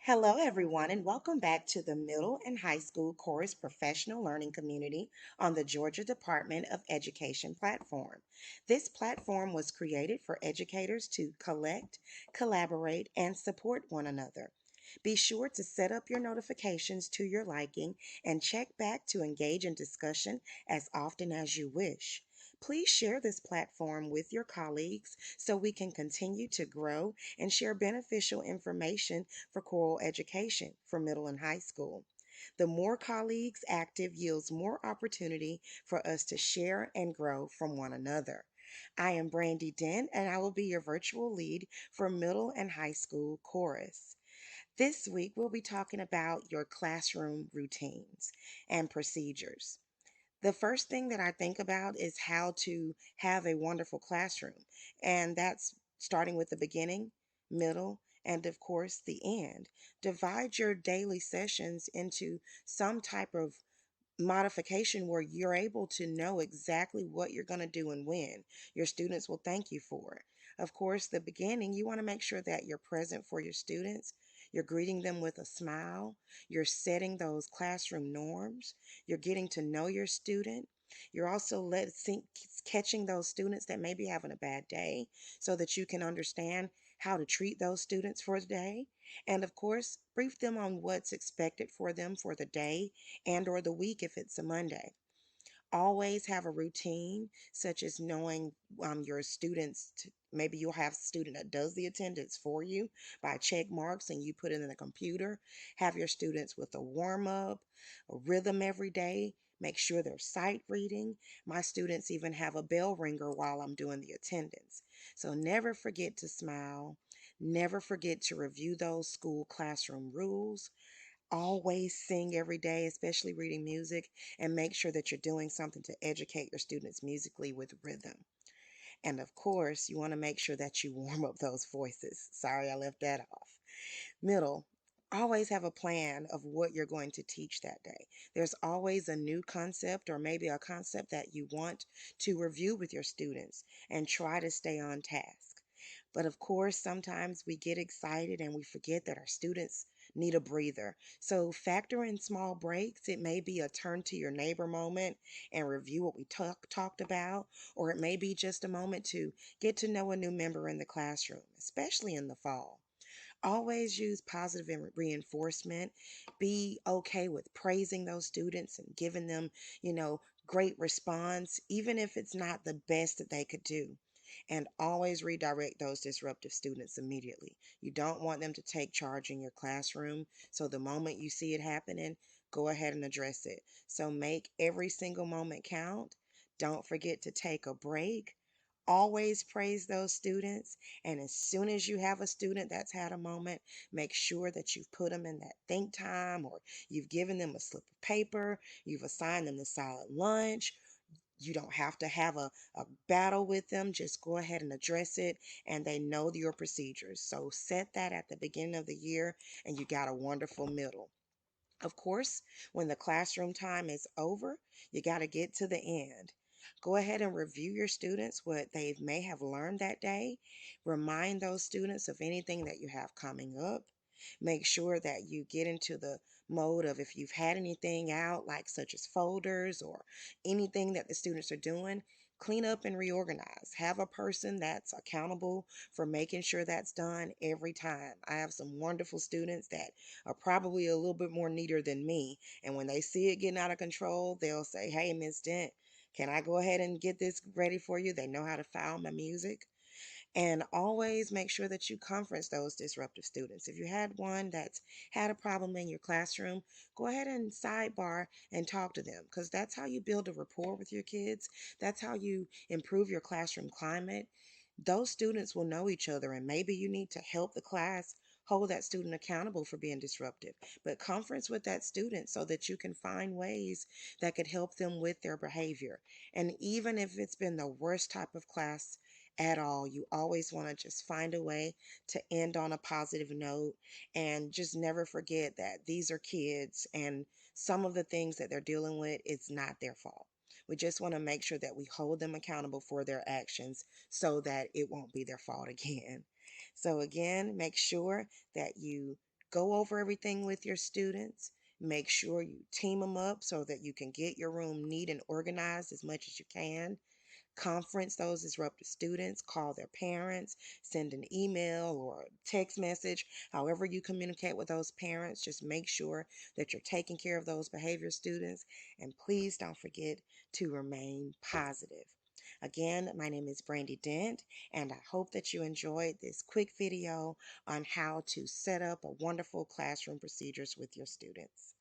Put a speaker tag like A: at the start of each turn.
A: Hello, everyone, and welcome back to the Middle and High School Chorus Professional Learning Community on the Georgia Department of Education platform. This platform was created for educators to collect, collaborate, and support one another. Be sure to set up your notifications to your liking and check back to engage in discussion as often as you wish. Please share this platform with your colleagues so we can continue to grow and share beneficial information for choral education for middle and high school. The more colleagues active yields more opportunity for us to share and grow from one another. I am Brandy Dent, and I will be your virtual lead for middle and high school chorus. This week, we'll be talking about your classroom routines and procedures. The first thing that I think about is how to have a wonderful classroom, and that's starting with the beginning, middle, and of course the end. Divide your daily sessions into some type of modification where you're able to know exactly what you're going to do and when. Your students will thank you for it. Of course, the beginning, you want to make sure that you're present for your students. You're greeting them with a smile. You're setting those classroom norms. You're getting to know your student. You're also catching those students that may be having a bad day so that you can understand how to treat those students for the day. And of course, brief them on what's expected for them for the day and or the week if it's a Monday. Always have a routine, such as knowing your students. Maybe you'll have a student that does the attendance for you by check marks and you put it in the computer. Have your students with a warm up, a rhythm every day. Make sure they're sight reading. My students even have a bell ringer while I'm doing the attendance. So never forget to smile. Never forget to review those school classroom rules. Always sing every day, especially reading music, and make sure that you're doing something to educate your students musically with rhythm. And of course, you want to make sure that you warm up those voices. Sorry, I left that off. Middle, always have a plan of what you're going to teach that day. There's always a new concept or maybe a concept that you want to review with your students and try to stay on task. But of course, sometimes we get excited and we forget that our students need a breather. So factor in small breaks. It may be a turn to your neighbor moment and review what we talked about, or it may be just a moment to get to know a new member in the classroom, especially in the fall. Always use positive reinforcement. Be okay with praising those students and giving them, great response, even if it's not the best that they could do. And always redirect those disruptive students immediately. You don't want them to take charge in your classroom. So the moment you see it happening, go ahead and address it. So make every single moment count. Don't forget to take a break. Always praise those students. And as soon as you have a student that's had a moment, make sure that you've put them in that think time or you've given them a slip of paper, you've assigned them the silent lunch. You don't have to have a battle with them. Just go ahead and address it, and they know your procedures. So set that at the beginning of the year, and you got a wonderful middle. Of course, when the classroom time is over, you got to get to the end. Go ahead and review your students, what they may have learned that day. Remind those students of anything that you have coming up. Make sure that you get into the mode of if you've had anything out, like such as folders or anything that the students are doing, clean up and reorganize. Have a person that's accountable for making sure that's done every time. I have some wonderful students that are probably a little bit more neater than me. And when they see it getting out of control, they'll say, "Hey, Miss Dent, can I go ahead and get this ready for you?" They know how to file my music. And always make sure that you conference those disruptive students. If you had one that's had a problem in your classroom, go ahead and sidebar and talk to them because that's how you build a rapport with your kids. That's how you improve your classroom climate. Those students will know each other, and maybe you need to help the class hold that student accountable for being disruptive. But conference with that student so that you can find ways that could help them with their behavior. And even if it's been the worst type of class at all, you always want to just find a way to end on a positive note and just never forget that these are kids and some of the things that they're dealing with, it's not their fault. We just want to make sure that we hold them accountable for their actions so that it won't be their fault again. So, again, make sure that you Go over everything with your students. Make sure you team them up so that you can get your room neat and organized as much as you can. Conference those disruptive students, call their parents, send an email or a text message. However, you communicate with those parents, just make sure that you're taking care of those behavior students. And please don't forget to remain positive. Again, my name is Brandy Dent, and I hope that you enjoyed this quick video on how to set up a wonderful classroom procedures with your students.